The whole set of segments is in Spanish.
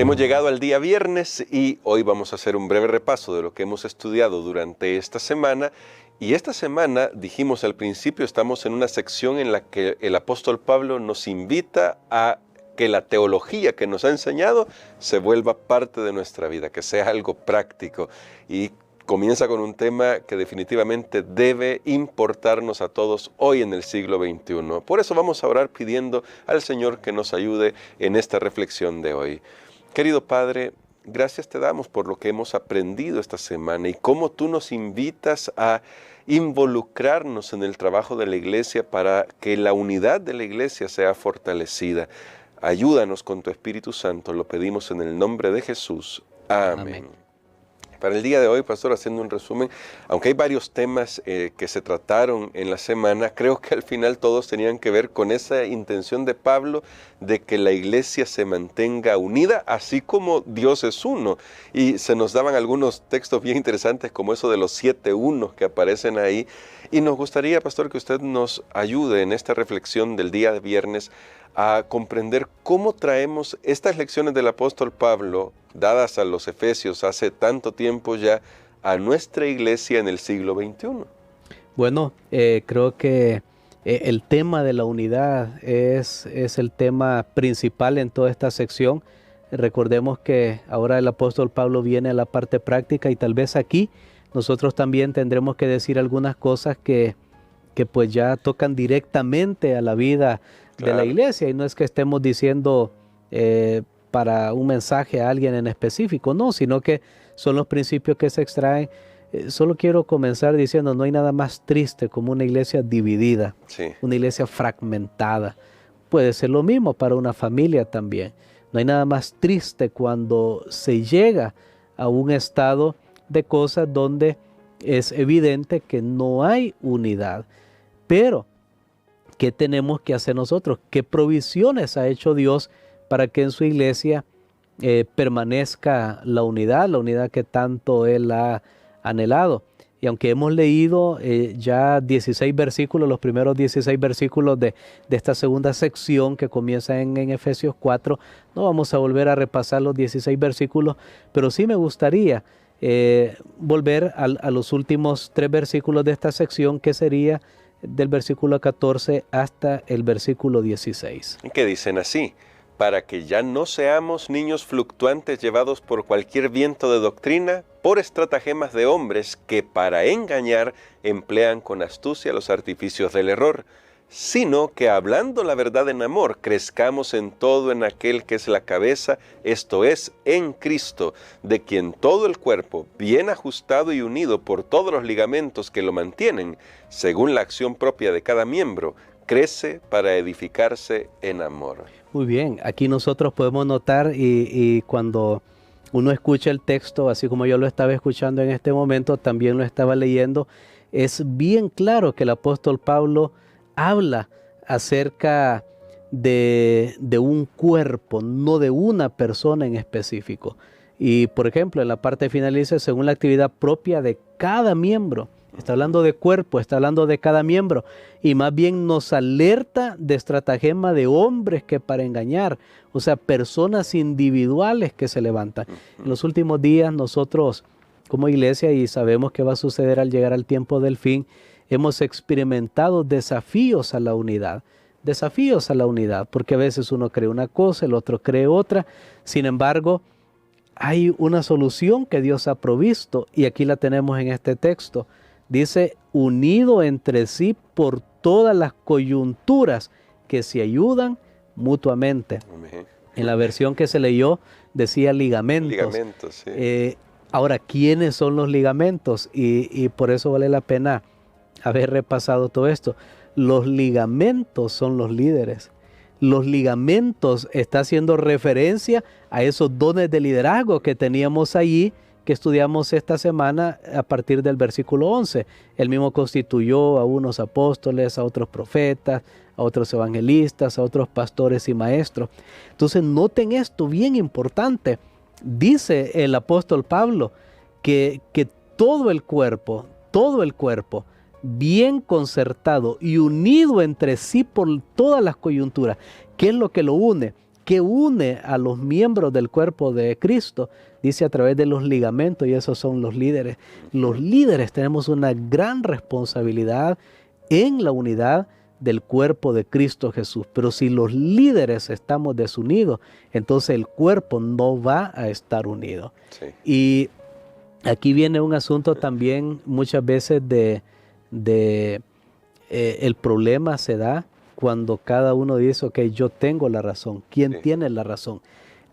Hemos llegado al día viernes y hoy vamos a hacer un breve repaso de lo que hemos estudiado durante esta semana. Y esta semana, dijimos al principio, estamos en una sección en la que el apóstol Pablo nos invita a que la teología que nos ha enseñado se vuelva parte de nuestra vida, que sea algo práctico. Y comienza con un tema que definitivamente debe importarnos a todos hoy en el siglo XXI. Por eso vamos a orar pidiendo al Señor que nos ayude en esta reflexión de hoy. Querido Padre, gracias te damos por lo que hemos aprendido esta semana y cómo tú nos invitas a involucrarnos en el trabajo de la iglesia para que la unidad de la iglesia sea fortalecida. Ayúdanos con tu Espíritu Santo, lo pedimos en el nombre de Jesús. Amén. Para el día de hoy, pastor, haciendo un resumen, aunque hay varios temas que se trataron en la semana, creo que al final todos tenían que ver con esa intención de Pablo de que la iglesia se mantenga unida, así como Dios es uno. Y se nos daban algunos textos bien interesantes, como eso de los 7 unos que aparecen ahí. Y nos gustaría, pastor, que usted nos ayude en esta reflexión del día de viernes a comprender cómo traemos estas lecciones del apóstol Pablo, dadas a los Efesios hace tanto tiempo ya, a nuestra iglesia en el siglo XXI. Bueno, creo que el tema de la unidad es el tema principal en toda esta sección. Recordemos que ahora el apóstol Pablo viene a la parte práctica y tal vez aquí nosotros también tendremos que decir algunas cosas que pues ya tocan directamente a la vida de la iglesia, y no es que estemos diciendo para un mensaje a alguien en específico, no, sino que son los principios que se extraen. Solo quiero comenzar diciendo, no hay nada más triste como una iglesia dividida, una iglesia fragmentada. Puede ser lo mismo para una familia también. No hay nada más triste cuando se llega a un estado de cosas donde es evidente que no hay unidad. Pero ¿qué tenemos que hacer nosotros? ¿Qué provisiones ha hecho Dios para que en su iglesia permanezca la unidad que tanto Él ha anhelado? Y aunque hemos leído ya 16 versículos, los primeros 16 versículos de esta segunda sección que comienza en Efesios 4, no vamos a volver a repasar los 16 versículos, pero sí me gustaría volver a los últimos 3 versículos de esta sección, que sería del versículo 14 hasta el versículo 16. Que dicen así: para que ya no seamos niños fluctuantes llevados por cualquier viento de doctrina, por estratagemas de hombres que para engañar emplean con astucia los artificios del error, sino que hablando la verdad en amor, crezcamos en todo en aquel que es la cabeza, esto es, en Cristo, de quien todo el cuerpo, bien ajustado y unido por todos los ligamentos que lo mantienen, según la acción propia de cada miembro, crece para edificarse en amor. Muy bien, aquí nosotros podemos notar y cuando uno escucha el texto, así como yo lo estaba escuchando en este momento, también lo estaba leyendo, es bien claro que el apóstol Pablo habla acerca de un cuerpo, no de una persona en específico. Y por ejemplo, en la parte final dice, según la actividad propia de cada miembro. Está hablando de cuerpo, está hablando de cada miembro. Y más bien nos alerta de estratagema de hombres que para engañar. O sea, personas individuales que se levantan. En los últimos días nosotros como iglesia, y sabemos que va a suceder al llegar al tiempo del fin, hemos experimentado desafíos a la unidad. Desafíos a la unidad, porque a veces uno cree una cosa, el otro cree otra. Sin embargo, hay una solución que Dios ha provisto, y aquí la tenemos en este texto. Dice, unido entre sí por todas las coyunturas que se ayudan mutuamente. En la versión que se leyó decía ligamentos. Ligamentos, sí. Ahora, ¿quiénes son los ligamentos? Y por eso vale la pena haber repasado todo esto. Los ligamentos son los líderes. Los ligamentos está haciendo referencia a esos dones de liderazgo que teníamos allí, que estudiamos esta semana a partir del versículo 11. Él mismo constituyó a unos apóstoles, a otros profetas, a otros evangelistas, a otros pastores y maestros. Entonces noten esto bien importante. Dice el apóstol Pablo que todo el cuerpo, bien concertado y unido entre sí por todas las coyunturas. ¿Qué es lo que lo une? ¿qué une a los miembros del cuerpo de Cristo? Dice a través de los ligamentos, y esos son los líderes. Los líderes tenemos una gran responsabilidad en la unidad del cuerpo de Cristo Jesús. Pero si los líderes estamos desunidos, entonces el cuerpo no va a estar unido. Sí. Y aquí viene un asunto también muchas veces el problema se da cuando cada uno dice, ok, yo tengo la razón. ¿Quién tiene la razón?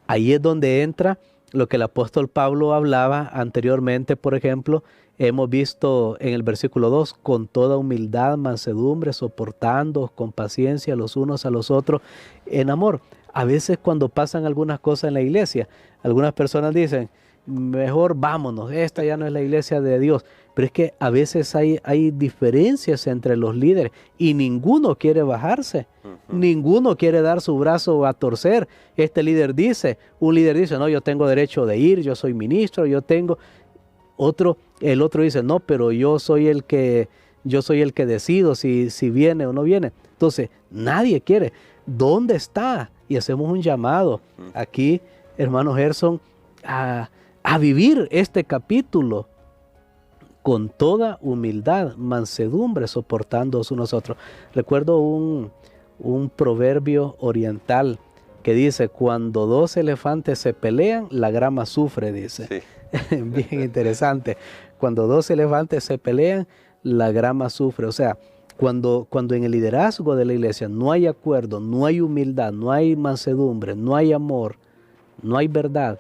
Ahí es donde entra lo que el apóstol Pablo hablaba anteriormente, por ejemplo, hemos visto en el versículo 2, con toda humildad, mansedumbre, soportando con paciencia los unos a los otros en amor. A veces cuando pasan algunas cosas en la iglesia, algunas personas dicen, mejor vámonos, esta ya no es la iglesia de Dios. Pero es que a veces hay diferencias entre los líderes y ninguno quiere bajarse. Ninguno quiere dar su brazo a torcer. Un líder dice, no, yo tengo derecho de ir, yo soy ministro, yo tengo... El otro dice, no, pero yo soy el que decido si viene o no viene. Entonces, nadie quiere. ¿Dónde está? Y hacemos un llamado aquí, hermano Gerson, a vivir este capítulo con toda humildad, mansedumbre, soportándonos unos a otros. Recuerdo un proverbio oriental que dice, cuando dos elefantes se pelean, la grama sufre, dice. Sí. Bien interesante. Cuando dos elefantes se pelean, la grama sufre. O sea, cuando en el liderazgo de la iglesia no hay acuerdo, no hay humildad, no hay mansedumbre, no hay amor, no hay verdad,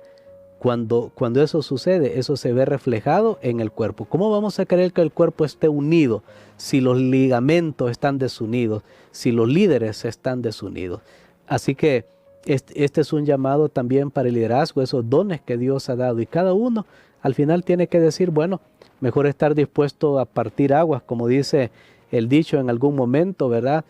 cuando eso sucede, eso se ve reflejado en el cuerpo. ¿Cómo vamos a querer que el cuerpo esté unido si los ligamentos están desunidos, si los líderes están desunidos? Así que este es un llamado también para el liderazgo, esos dones que Dios ha dado. Y cada uno al final tiene que decir, bueno, mejor estar dispuesto a partir aguas, como dice el dicho en algún momento, ¿verdad?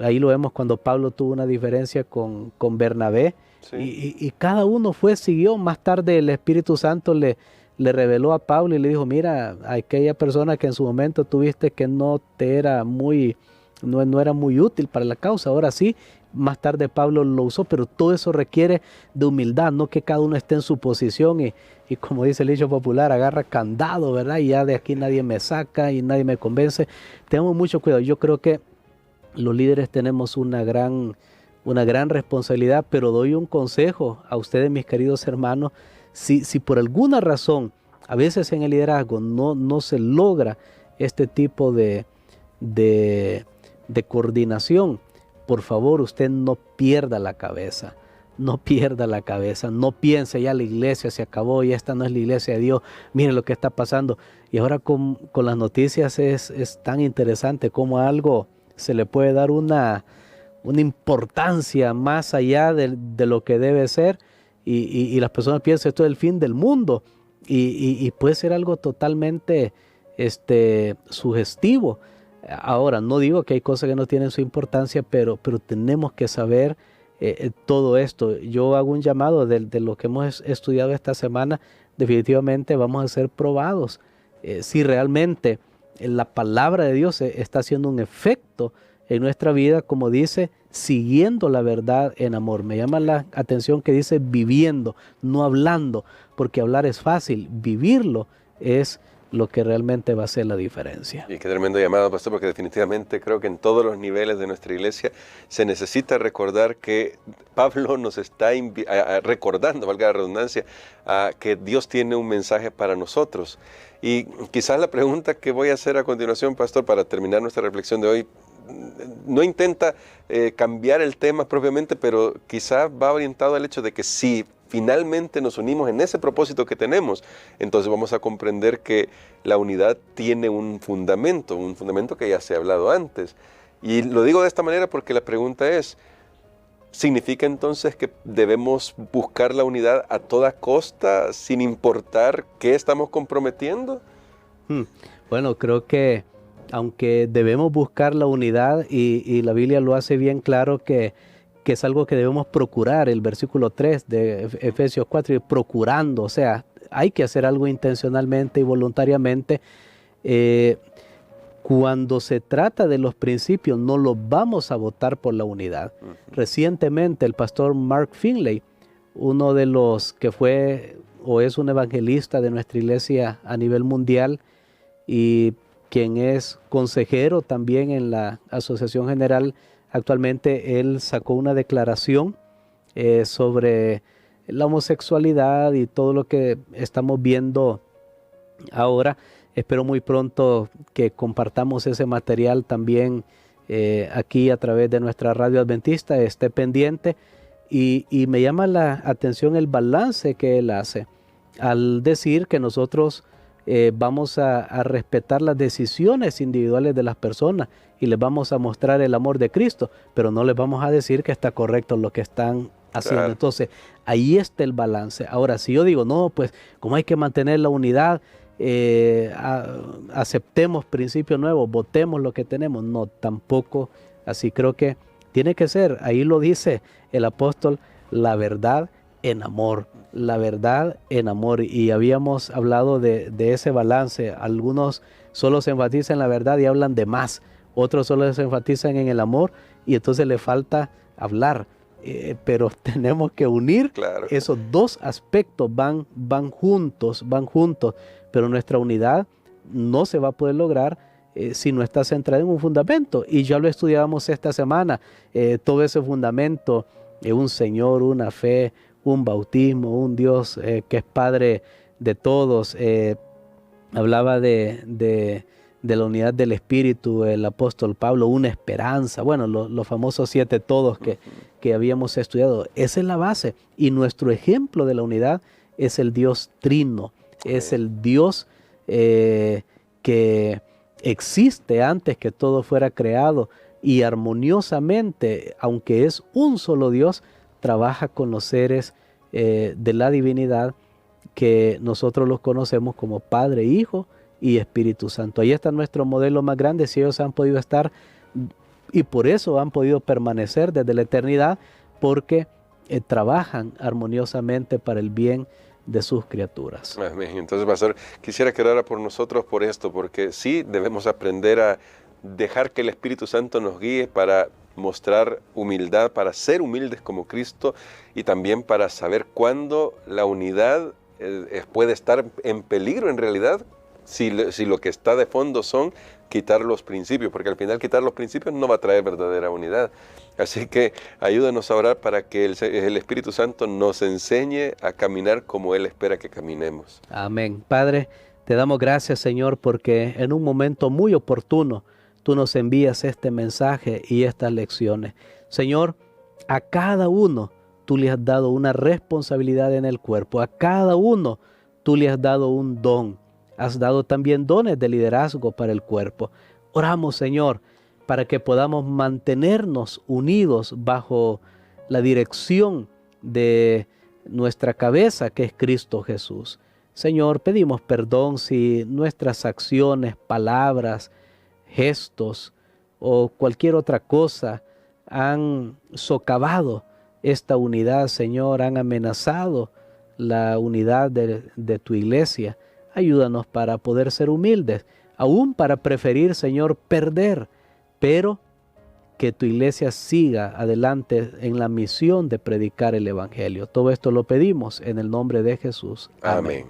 Ahí lo vemos cuando Pablo tuvo una diferencia con Bernabé. Sí. Y cada uno siguió. Más tarde el Espíritu Santo le reveló a Pablo y le dijo, mira, aquella persona que en su momento tuviste que no era muy útil para la causa, ahora sí. Más tarde Pablo lo usó, pero todo eso requiere de humildad, no que cada uno esté en su posición y como dice el dicho popular, agarra candado, ¿verdad? Y ya de aquí nadie me saca y nadie me convence. Tenemos mucho cuidado. Yo creo que los líderes tenemos una gran responsabilidad, pero doy un consejo a ustedes, mis queridos hermanos. Si por alguna razón, a veces en el liderazgo no se logra este tipo de coordinación, por favor, usted no pierda la cabeza, no piense ya la iglesia se acabó y esta no es la iglesia de Dios, miren lo que está pasando. Y ahora con las noticias es tan interesante cómo a algo se le puede dar una importancia más allá de lo que debe ser y las personas piensan esto es el fin del mundo y puede ser algo totalmente sugestivo. Ahora, no digo que hay cosas que no tienen su importancia, pero tenemos que saber todo esto. Yo hago un llamado de lo que hemos estudiado esta semana. Definitivamente vamos a ser probados si realmente la palabra de Dios está haciendo un efecto en nuestra vida, como dice, siguiendo la verdad en amor. Me llama la atención que dice viviendo, no hablando, porque hablar es fácil, vivirlo es lo que realmente va a hacer la diferencia. Y qué tremendo llamado, pastor, porque definitivamente creo que en todos los niveles de nuestra iglesia se necesita recordar que Pablo nos está recordando, valga la redundancia, que Dios tiene un mensaje para nosotros. Y quizás la pregunta que voy a hacer a continuación, pastor, para terminar nuestra reflexión de hoy, no intenta cambiar el tema propiamente, pero quizás va orientado al hecho de que si finalmente nos unimos en ese propósito que tenemos, entonces vamos a comprender que la unidad tiene un fundamento que ya se ha hablado antes. Y lo digo de esta manera porque la pregunta es, ¿significa entonces que debemos buscar la unidad a toda costa sin importar qué estamos comprometiendo? Bueno, creo que aunque debemos buscar la unidad y la Biblia lo hace bien claro que es algo que debemos procurar, el versículo 3 de Efesios 4, procurando, o sea, hay que hacer algo intencionalmente y voluntariamente. cuando se trata de los principios, no los vamos a votar por la unidad. Recientemente el pastor Mark Finley, uno de los que fue o es un evangelista de nuestra iglesia a nivel mundial y quien es consejero también en la Asociación General, actualmente él sacó una declaración sobre la homosexualidad y todo lo que estamos viendo ahora. Espero muy pronto que compartamos ese material también aquí a través de nuestra radio adventista. Esté pendiente y me llama la atención el balance que él hace al decir que nosotros vamos a respetar las decisiones individuales de las personas y les vamos a mostrar el amor de Cristo, pero no les vamos a decir que está correcto lo que están haciendo. Claro. Entonces, ahí está el balance. Ahora, si yo digo, no, pues como hay que mantener la unidad, aceptemos principios nuevos, votemos lo que tenemos. No, tampoco así. Creo que tiene que ser, ahí lo dice el apóstol, la verdad en amor. La verdad en amor. Y habíamos hablado de ese balance. Algunos solo se enfatizan en la verdad y hablan de más. Otros solo se enfatizan en el amor y entonces le falta hablar. Pero tenemos que unir, claro, esos dos aspectos, van juntos, pero nuestra unidad no se va a poder lograr si no está centrada en un fundamento. Y ya lo estudiábamos esta semana, todo ese fundamento, un Señor, una fe, un bautismo, un Dios que es Padre de todos. Hablaba de la unidad del Espíritu, el apóstol Pablo, una esperanza, bueno, los famosos 7 todos que habíamos estudiado. Esa es la base, y nuestro ejemplo de la unidad es el Dios trino, es el Dios que existe antes que todo fuera creado, y armoniosamente, aunque es un solo Dios, trabaja con los seres de la divinidad que nosotros los conocemos como Padre, Hijo y Espíritu Santo. Ahí está nuestro modelo más grande. Si ellos han podido estar, y por eso han podido permanecer desde la eternidad, porque trabajan armoniosamente para el bien de sus criaturas. Amén. Entonces, pastor, quisiera que orara por nosotros por esto, porque sí debemos aprender a dejar que el Espíritu Santo nos guíe para mostrar humildad, para ser humildes como Cristo, y también para saber cuándo la unidad puede estar en peligro en realidad, si lo que está de fondo son quitar los principios, porque al final quitar los principios no va a traer verdadera unidad. Así que ayúdanos a orar para que el Espíritu Santo nos enseñe a caminar como Él espera que caminemos. Amén. Padre, te damos gracias, Señor, porque en un momento muy oportuno tú nos envías este mensaje y estas lecciones. Señor, a cada uno tú le has dado una responsabilidad en el cuerpo, a cada uno tú le has dado un don. Has dado también dones de liderazgo para el cuerpo. Oramos, Señor, para que podamos mantenernos unidos bajo la dirección de nuestra cabeza, que es Cristo Jesús. Señor, pedimos perdón si nuestras acciones, palabras, gestos o cualquier otra cosa han socavado esta unidad, Señor, han amenazado la unidad de tu iglesia. Ayúdanos para poder ser humildes, aún para preferir, Señor, perder, pero que tu iglesia siga adelante en la misión de predicar el Evangelio. Todo esto lo pedimos en el nombre de Jesús. Amén.